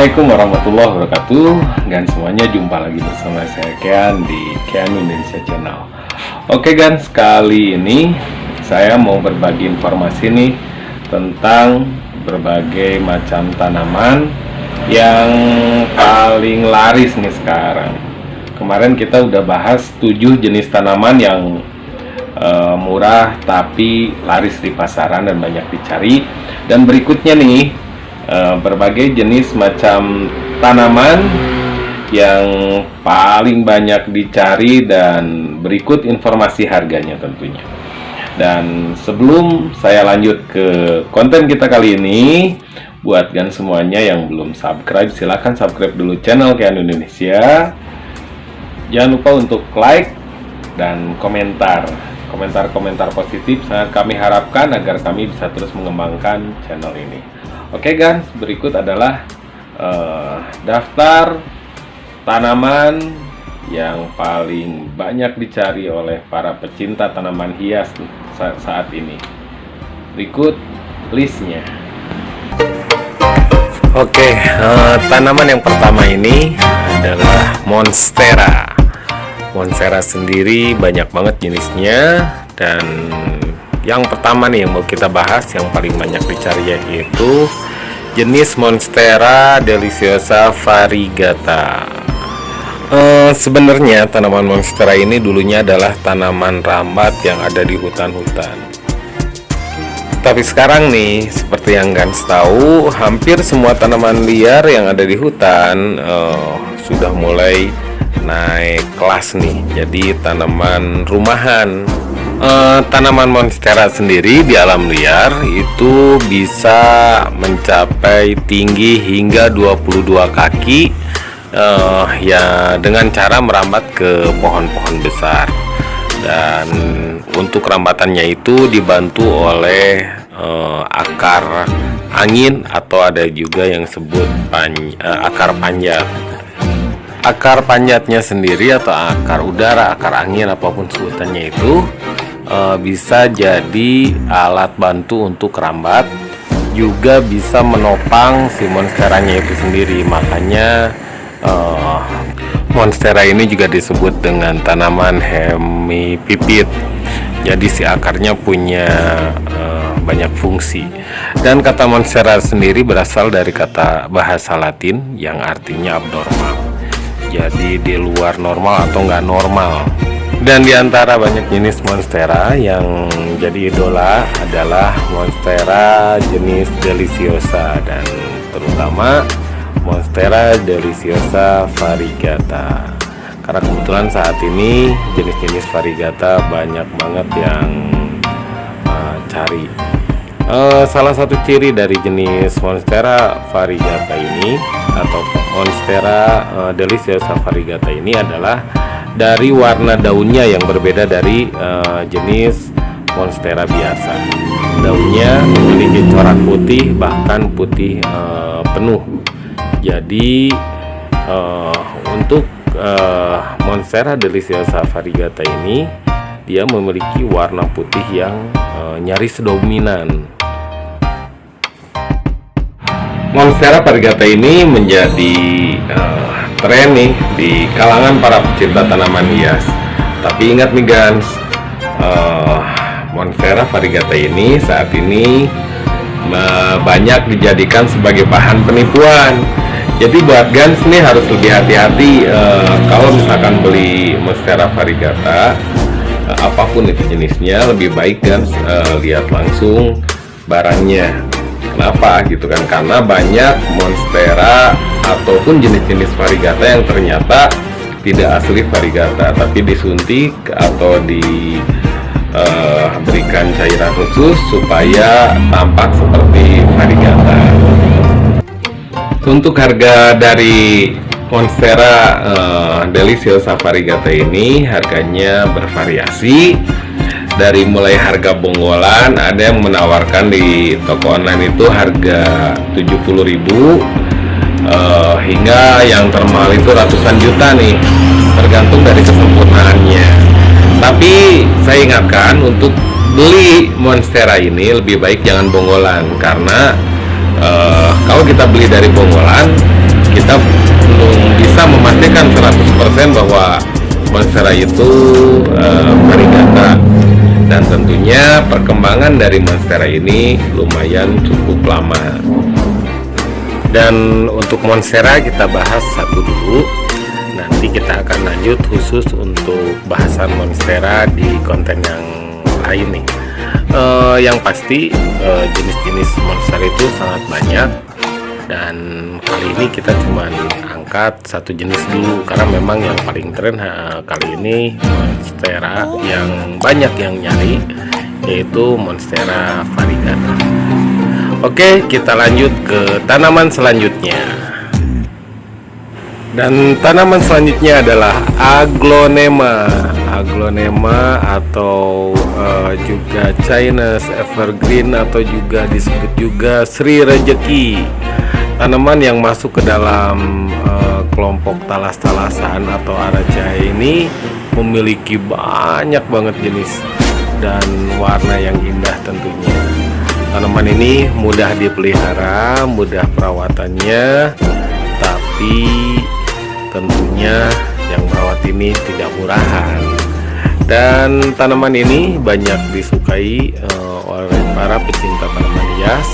Assalamualaikum warahmatullahi wabarakatuh. Dan semuanya jumpa lagi bersama saya Kean di Kean Indonesia Channel. Oke guys, kali ini saya mau berbagi informasi nih tentang berbagai macam tanaman yang paling laris nih sekarang. Kemarin kita udah bahas 7 jenis tanaman yang murah tapi laris di pasaran dan banyak dicari. Dan berikutnya nih berbagai jenis macam tanaman yang paling banyak dicari dan berikut informasi harganya tentunya. Dan sebelum saya lanjut ke konten kita kali ini, buat kan semuanya yang belum subscribe, silahkan subscribe dulu channel Kean Indonesia. Jangan lupa untuk like dan komentar positif sangat kami harapkan agar kami bisa terus mengembangkan channel ini. Oke guys, berikut adalah daftar tanaman yang paling banyak dicari oleh para pecinta tanaman hias saat ini. Berikut listnya. Oke, tanaman yang pertama ini adalah Monstera. Monstera sendiri banyak banget jenisnya, dan yang pertama nih yang mau kita bahas yang paling banyak dicari yaitu jenis Monstera deliciosa variegata. Sebenarnya tanaman Monstera ini dulunya adalah tanaman rambat yang ada di hutan-hutan. Tapi sekarang nih, seperti yang Gans tahu, hampir semua tanaman liar yang ada di hutan sudah mulai naik kelas nih, jadi tanaman rumahan. Tanaman Monstera sendiri di alam liar itu bisa mencapai tinggi hingga 22 kaki ya, dengan cara merambat ke pohon-pohon besar. Dan untuk rambatannya itu dibantu oleh akar angin, atau ada juga yang disebut akar panjat. Akar panjatnya sendiri atau akar udara, akar angin, apapun sebutannya itu bisa jadi alat bantu untuk rambat, juga bisa menopang si monsteranya itu sendiri. Makanya Monstera ini juga disebut dengan tanaman hemipipit. Jadi si akarnya punya banyak fungsi. Dan kata Monstera sendiri berasal dari kata bahasa Latin yang artinya abnormal. Jadi di luar normal atau nggak normal. Dan di antara banyak jenis Monstera yang jadi idola adalah Monstera jenis deliciosa, dan terutama Monstera deliciosa variegata. Karena kebetulan saat ini jenis-jenis variegata banyak banget yang cari. Salah satu ciri dari jenis Monstera variegata ini atau Monstera deliciosa variegata ini adalah dari warna daunnya yang berbeda dari jenis Monstera biasa. Daunnya memiliki corak putih, bahkan putih penuh. Jadi untuk Monstera deliciosa variegata ini dia memiliki warna putih yang nyaris dominan. Monstera variegata ini menjadi tren nih di kalangan para pecinta tanaman hias. Tapi ingat nih guys, Monstera variegata ini saat ini banyak dijadikan sebagai bahan penipuan. Jadi buat Gans nih harus lebih hati-hati kalau misalkan beli Monstera variegata, apapun itu jenisnya, lebih baik Gans lihat langsung barangnya. Kenapa gitu kan? Karena banyak Monstera ataupun jenis-jenis variegata yang ternyata tidak asli variegata, tapi disuntik atau diberikan cairan khusus supaya tampak seperti variegata. Untuk harga dari Monstera deliciosa variegata ini harganya bervariasi. Dari mulai harga bonggolan, ada yang menawarkan di toko online itu harga 70.000 hingga yang termahal itu ratusan juta nih, tergantung dari kesempurnaannya. Tapi saya ingatkan, untuk beli Monstera ini lebih baik jangan bonggolan, karena kalau kita beli dari bonggolan kita belum bisa memastikan 100% bahwa monstera itu variegata. Dan tentunya perkembangan dari monstera ini lumayan cukup lama. Dan untuk monstera kita bahas satu dulu. Nanti kita akan lanjut khusus untuk bahasan monstera di konten yang lain nih. Yang pasti jenis-jenis monstera itu sangat banyak. Dan kali ini kita cuma angkat satu jenis dulu karena memang yang paling tren kali ini monstera yang banyak yang nyari, yaitu monstera variegata. Oke, kita lanjut ke tanaman selanjutnya. Dan tanaman selanjutnya adalah aglonema. Aglonema atau juga Chinese evergreen atau juga disebut juga Sri Rejeki. Tanaman yang masuk ke dalam kelompok talas-talasan atau araceae ini memiliki banyak banget jenis dan warna yang indah tentunya. Tanaman ini mudah dipelihara, mudah perawatannya, tapi tentunya yang merawat ini tidak murahan. Dan tanaman ini banyak disukai oleh para pecinta tanaman hias,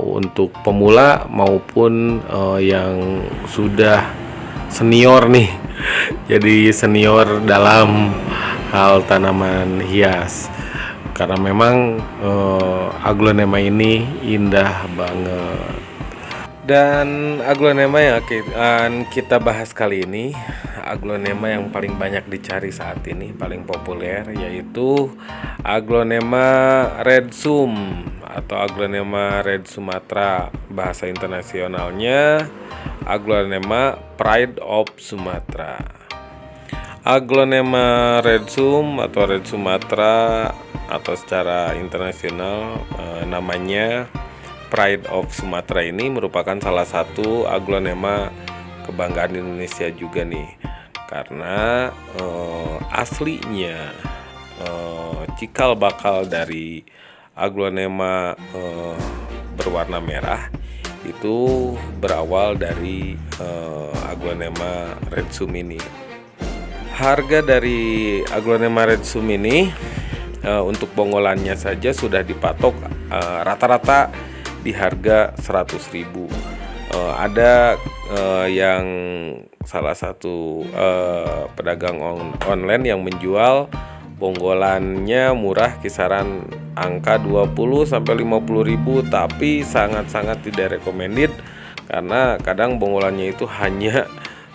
untuk pemula maupun yang sudah senior nih. Jadi senior dalam hal tanaman hias, karena memang aglonema ini indah banget. Dan aglonema yang akan kita bahas kali ini, aglonema yang paling banyak dicari saat ini, paling populer, yaitu aglonema redsum atau aglonema red Sumatra. Bahasa internasionalnya aglonema Pride of Sumatra. Aglonema redsum atau red Sumatra atau secara internasional namanya Pride of Sumatra ini merupakan salah satu aglonema kebanggaan Indonesia juga nih, karena aslinya cikal bakal dari aglonema berwarna merah itu berawal dari aglonema redsum ini. Harga dari aglonema redsum ini untuk bongolannya saja sudah dipatok rata-rata di harga 100.000. Ada yang salah satu pedagang online yang menjual bonggolannya murah, kisaran angka 20 sampai 50.000, tapi sangat-sangat tidak recommended karena kadang bonggolannya itu hanya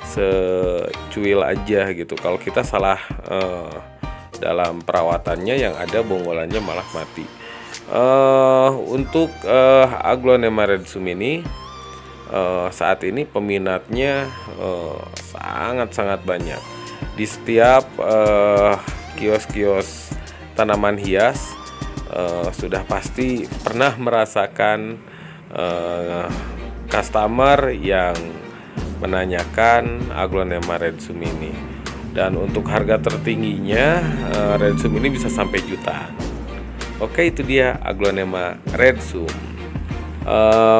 secuil aja gitu. Kalau kita salah dalam perawatannya, yang ada bonggolannya malah mati. Untuk aglonema redsum ini saat ini peminatnya sangat-sangat banyak. Di setiap kios-kios tanaman hias sudah pasti pernah merasakan customer yang menanyakan aglonema redsum ini. Dan untuk harga tertingginya redsum ini bisa sampai jutaan. Oke, itu dia aglonema redsum.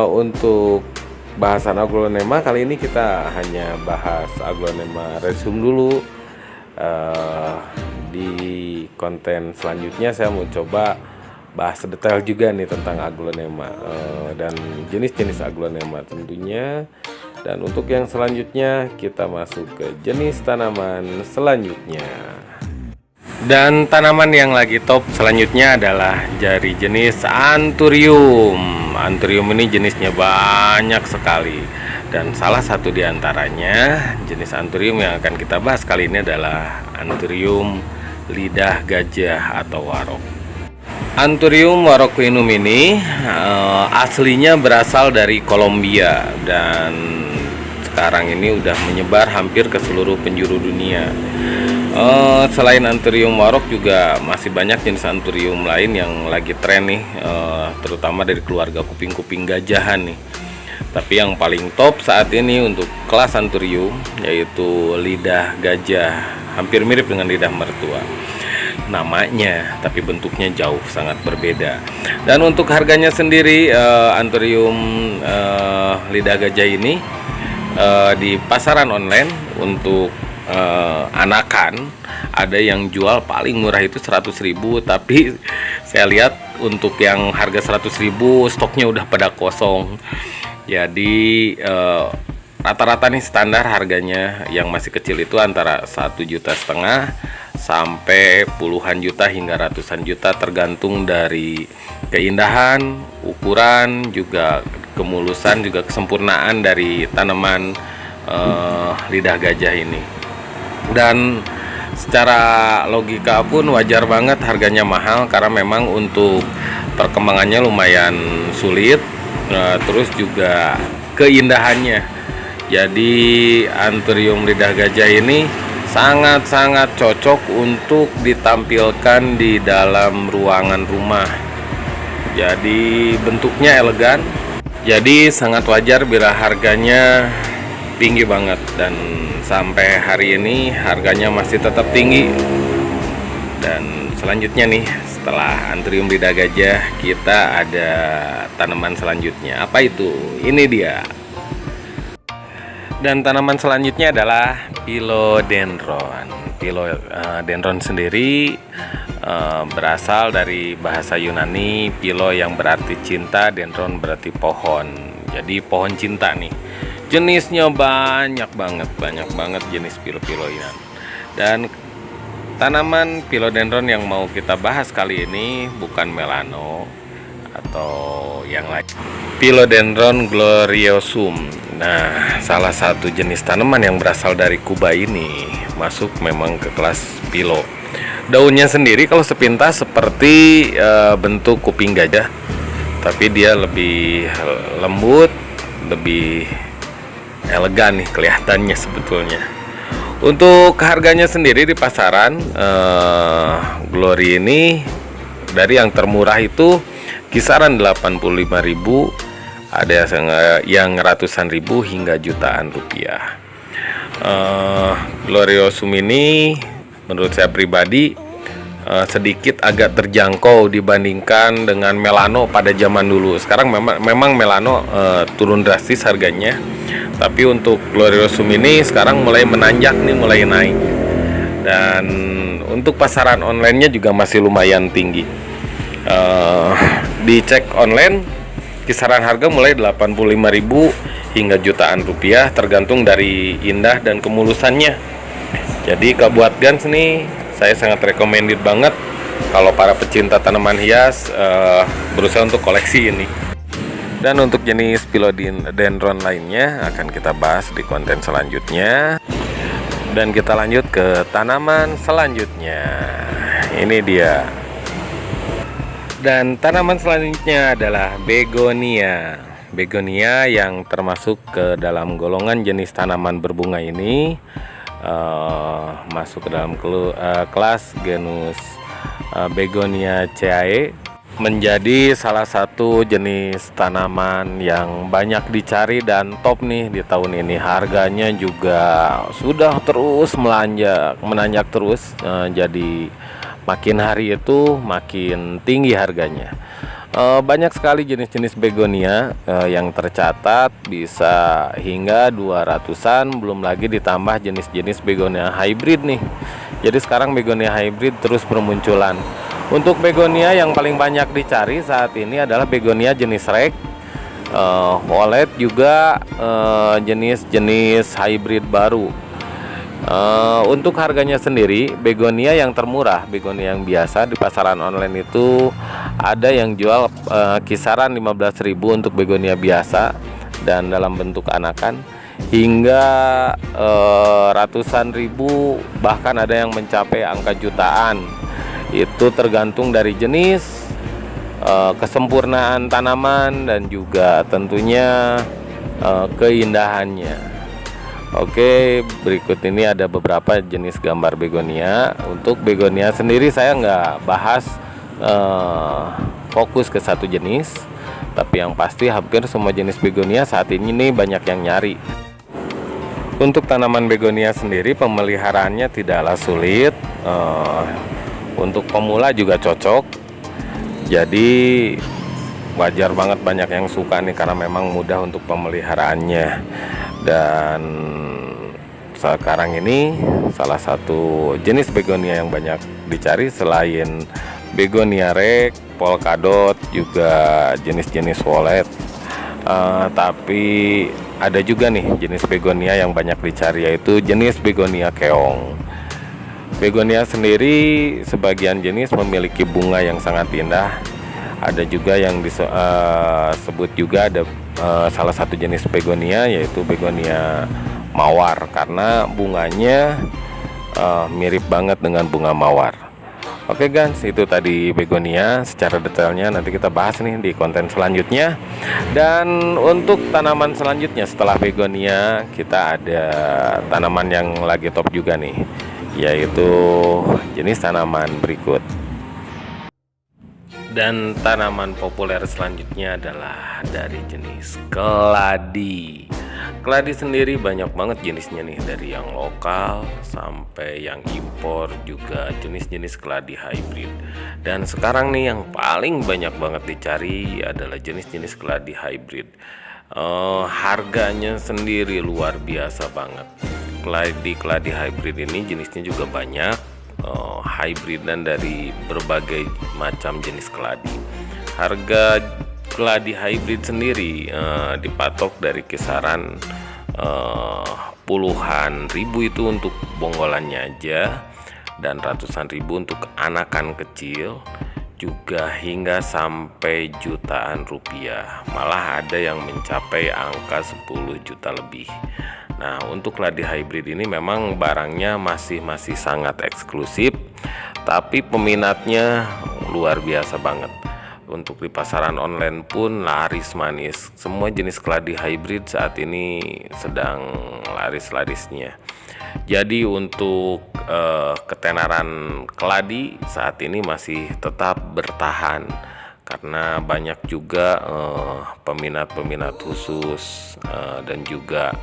Untuk bahasan aglonema kali ini kita hanya bahas aglonema redsum dulu. Di konten selanjutnya saya mau coba bahas detail juga nih tentang aglonema dan jenis-jenis aglonema tentunya. Dan untuk yang selanjutnya kita masuk ke jenis tanaman selanjutnya. Dan tanaman yang lagi top selanjutnya adalah dari jenis anthurium. Anthurium ini jenisnya banyak sekali, dan salah satu diantaranya jenis anthurium yang akan kita bahas kali ini adalah anthurium lidah gajah atau warok. Anthurium waroquinum ini aslinya berasal dari Kolombia dan sekarang ini udah menyebar hampir ke seluruh penjuru dunia. Selain anthurium warok juga masih banyak jenis anthurium lain yang lagi tren nih, terutama dari keluarga kuping-kuping gajahan nih. Tapi yang paling top saat ini untuk kelas anthurium yaitu lidah gajah, hampir mirip dengan lidah mertua namanya, tapi bentuknya jauh sangat berbeda. Dan untuk harganya sendiri anthurium lidah gajah ini di pasaran online untuk anakan ada yang jual paling murah itu 100.000, tapi saya lihat untuk yang harga 100.000 stoknya udah pada kosong. Jadi rata-rata nih standar harganya yang masih kecil itu antara 1,5 juta sampai puluhan juta hingga ratusan juta, tergantung dari keindahan, ukuran, juga kemulusan, juga kesempurnaan dari tanaman lidah gajah ini. Dan secara logika pun wajar banget harganya mahal, karena memang untuk perkembangannya lumayan sulit, terus juga keindahannya. Jadi anthurium lidah gajah ini sangat-sangat cocok untuk ditampilkan di dalam ruangan rumah. Jadi bentuknya elegan, jadi sangat wajar bila harganya tinggi banget, dan sampai hari ini harganya masih tetap tinggi. Dan selanjutnya nih, setelah anthurium lidah gajah, kita ada tanaman selanjutnya. Apa itu? Ini dia. Dan tanaman selanjutnya adalah philodendron. Philodendron sendiri berasal dari bahasa Yunani, philo yang berarti cinta, dendron berarti pohon. Jadi pohon cinta nih. Jenisnya banyak banget jenis philo ini. Dan tanaman philodendron yang mau kita bahas kali ini bukan melano atau yang lain. Philodendron gloriosum. Nah, salah satu jenis tanaman yang berasal dari Kuba ini masuk memang ke kelas philo. Daunnya sendiri kalau sepintas seperti bentuk kuping gajah, tapi dia lebih lembut, lebih elegan nih kelihatannya sebetulnya. Untuk harganya sendiri di pasaran, Glory ini dari yang termurah itu kisaran 85.000, ada yang ratusan ribu hingga jutaan rupiah. Gloriosum ini menurut saya pribadi sedikit agak terjangkau dibandingkan dengan melano pada zaman dulu. Sekarang memang melano turun drastis harganya, tapi untuk gloriosum ini sekarang mulai menanjak nih, mulai naik. Dan untuk pasaran online-nya juga masih lumayan tinggi. Dicek online, kisaran harga mulai 85.000 hingga jutaan rupiah, tergantung dari indah dan kemulusannya. Jadi buat Gans nih, saya sangat recommended banget kalau para pecinta tanaman hias berusaha untuk koleksi ini. Dan untuk jenis philodendron lainnya akan kita bahas di konten selanjutnya. Dan kita lanjut ke tanaman selanjutnya. Ini dia. Dan tanaman selanjutnya adalah begonia. Begonia yang termasuk ke dalam golongan jenis tanaman berbunga ini, masuk ke dalam kelas genus Begoniaceae, menjadi salah satu jenis tanaman yang banyak dicari dan top nih di tahun ini. Harganya juga sudah terus menanjak terus, jadi makin hari itu makin tinggi harganya. Banyak sekali jenis-jenis begonia yang tercatat bisa hingga 200-an, belum lagi ditambah jenis-jenis begonia hybrid nih. Jadi sekarang begonia hybrid terus bermunculan. Untuk begonia yang paling banyak dicari saat ini adalah begonia jenis rek, violet, juga jenis-jenis hybrid baru. Untuk harganya sendiri, begonia yang termurah, begonia yang biasa di pasaran online itu ada yang jual kisaran 15.000 untuk begonia biasa dan dalam bentuk anakan, hingga ratusan ribu, bahkan ada yang mencapai angka jutaan. Itu tergantung dari jenis, kesempurnaan tanaman, dan juga tentunya keindahannya. Oke, berikut ini ada beberapa jenis gambar begonia. Untuk begonia sendiri saya nggak bahas fokus ke satu jenis, tapi yang pasti hampir semua jenis begonia saat ini nih banyak yang nyari. Untuk tanaman begonia sendiri pemeliharaannya tidaklah sulit, untuk pemula juga cocok. Jadi wajar banget banyak yang suka nih, karena memang mudah untuk pemeliharaannya. Dan sekarang ini salah satu jenis begonia yang banyak dicari selain begonia rek, polkadot, juga jenis-jenis violet. Tapi ada juga nih jenis begonia yang banyak dicari, yaitu jenis begonia keong. Begonia sendiri sebagian jenis memiliki bunga yang sangat indah. Ada juga yang disebut juga ada salah satu jenis begonia, yaitu begonia mawar, karena bunganya mirip banget dengan bunga mawar. Oke guys, itu tadi begonia. Secara detailnya nanti kita bahas nih di konten selanjutnya. Dan untuk tanaman selanjutnya setelah begonia, kita ada tanaman yang lagi top juga nih, yaitu jenis tanaman berikut. Dan tanaman populer selanjutnya adalah dari jenis keladi. Keladi sendiri banyak banget jenisnya nih, dari yang lokal sampai yang impor, juga jenis-jenis keladi hybrid. Dan sekarang nih yang paling banyak banget dicari adalah jenis-jenis keladi hybrid. Harganya sendiri luar biasa banget. Keladi hybrid ini jenisnya juga banyak, hybridan dari berbagai macam jenis keladi. Harga keladi hybrid sendiri dipatok dari kisaran puluhan ribu itu untuk bonggolannya aja, dan ratusan ribu untuk anakan kecil, juga hingga sampai jutaan rupiah. Malah ada yang mencapai angka 10 juta lebih. Nah, untuk keladi hybrid ini memang barangnya masih sangat eksklusif, tapi peminatnya luar biasa banget. Untuk di pasaran online pun laris manis. Semua jenis keladi hybrid saat ini sedang laris-larisnya. Jadi untuk ketenaran keladi saat ini masih tetap bertahan, karena banyak juga peminat-peminat khusus, dan juga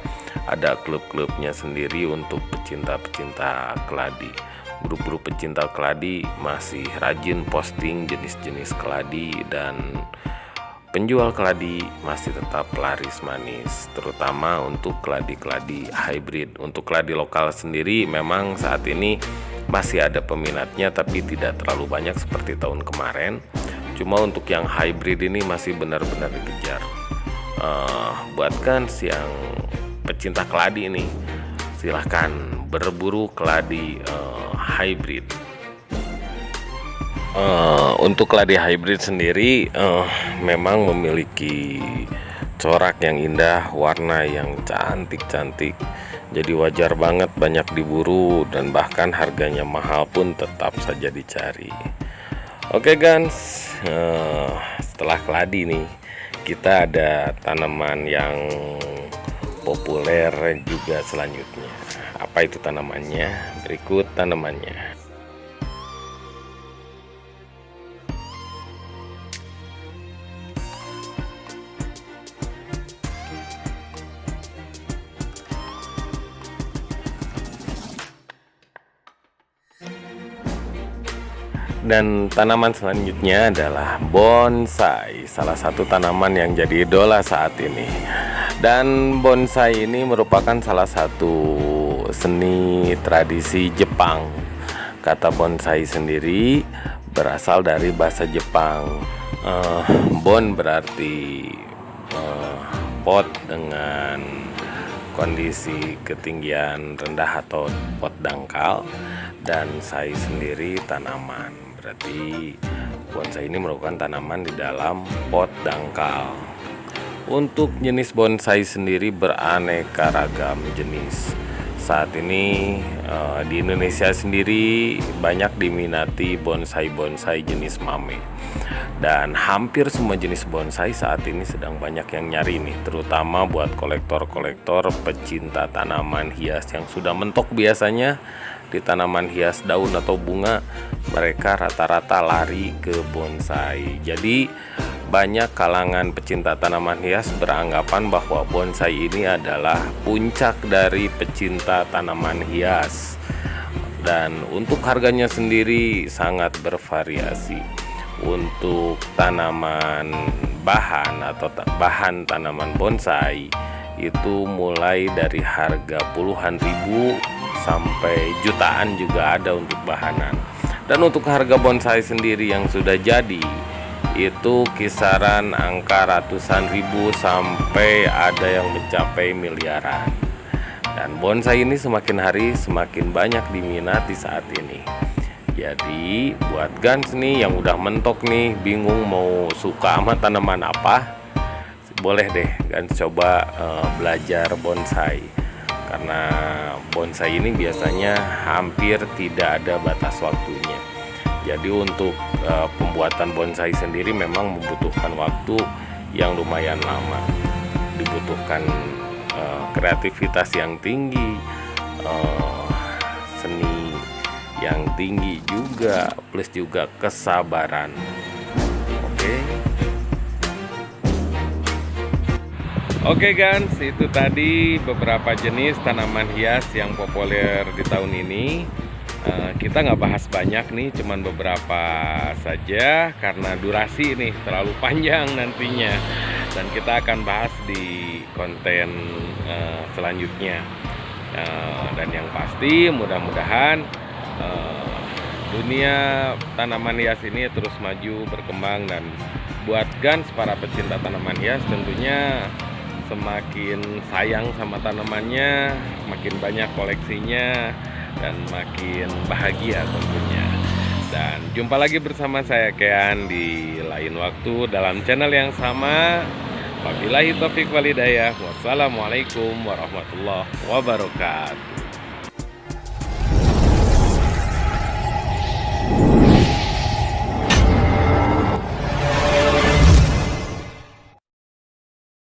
ada klub-klubnya sendiri untuk pecinta-pecinta keladi. Grup-grup pecinta keladi masih rajin posting jenis-jenis keladi, dan penjual keladi masih tetap laris manis, terutama untuk keladi-keladi hybrid. Untuk keladi lokal sendiri memang saat ini masih ada peminatnya, tapi tidak terlalu banyak seperti tahun kemarin. Cuma untuk yang hybrid ini masih benar-benar dikejar. Buat kan yang pecinta keladi ini, silahkan berburu keladi hybrid. Untuk keladi hybrid sendiri memang memiliki corak yang indah, warna yang cantik-cantik. Jadi wajar banget banyak diburu, dan bahkan harganya mahal pun tetap saja dicari. Oke guys, setelah keladi nih, kita ada tanaman yang populer juga selanjutnya. Apa itu tanamannya? Berikut tanamannya. Dan tanaman selanjutnya adalah bonsai, salah satu tanaman yang jadi idola saat ini. Dan bonsai ini merupakan salah satu seni tradisi Jepang. Kata bonsai sendiri berasal dari bahasa Jepang. Bon berarti pot dengan kondisi ketinggian rendah atau pot dangkal, dan sai sendiri tanaman. Berarti bonsai ini merupakan tanaman di dalam pot dangkal. Untuk jenis bonsai sendiri beraneka ragam jenis. Saat ini di Indonesia sendiri banyak diminati bonsai-bonsai jenis mame. Dan hampir semua jenis bonsai saat ini sedang banyak yang nyari nih, terutama buat kolektor-kolektor pecinta tanaman hias yang sudah mentok biasanya di tanaman hias daun atau bunga. Mereka rata-rata lari ke bonsai. Jadi banyak kalangan pecinta tanaman hias beranggapan bahwa bonsai ini adalah puncak dari pecinta tanaman hias. Dan untuk harganya sendiri sangat bervariasi. Untuk tanaman bahan atau bahan tanaman bonsai itu mulai dari harga puluhan ribu sampai jutaan juga ada untuk bahanan. Dan untuk harga bonsai sendiri yang sudah jadi itu kisaran angka ratusan ribu sampai ada yang mencapai miliaran. Dan bonsai ini semakin hari semakin banyak diminati saat ini. Jadi buat Gans nih yang udah mentok nih, bingung mau suka sama tanaman apa, boleh deh Gans coba belajar bonsai. Karena bonsai ini biasanya hampir tidak ada batas waktunya. Jadi untuk pembuatan bonsai sendiri memang membutuhkan waktu yang lumayan lama. Dibutuhkan kreativitas yang tinggi, seni yang tinggi juga, plus juga kesabaran. Oke. Oke Gans, itu tadi beberapa jenis tanaman hias yang populer di tahun ini. Kita nggak bahas banyak nih, cuman beberapa saja karena durasi nih terlalu panjang nantinya. Dan kita akan bahas di konten selanjutnya. Dan yang pasti mudah-mudahan dunia tanaman hias ini terus maju berkembang, dan buat Gans para pecinta tanaman hias tentunya semakin sayang sama tanamannya, makin banyak koleksinya, dan makin bahagia tentunya. Dan jumpa lagi bersama saya Kean di lain waktu dalam channel yang sama. Wabillahi taufiq wal hidayah. Wassalamualaikum warahmatullahi wabarakatuh.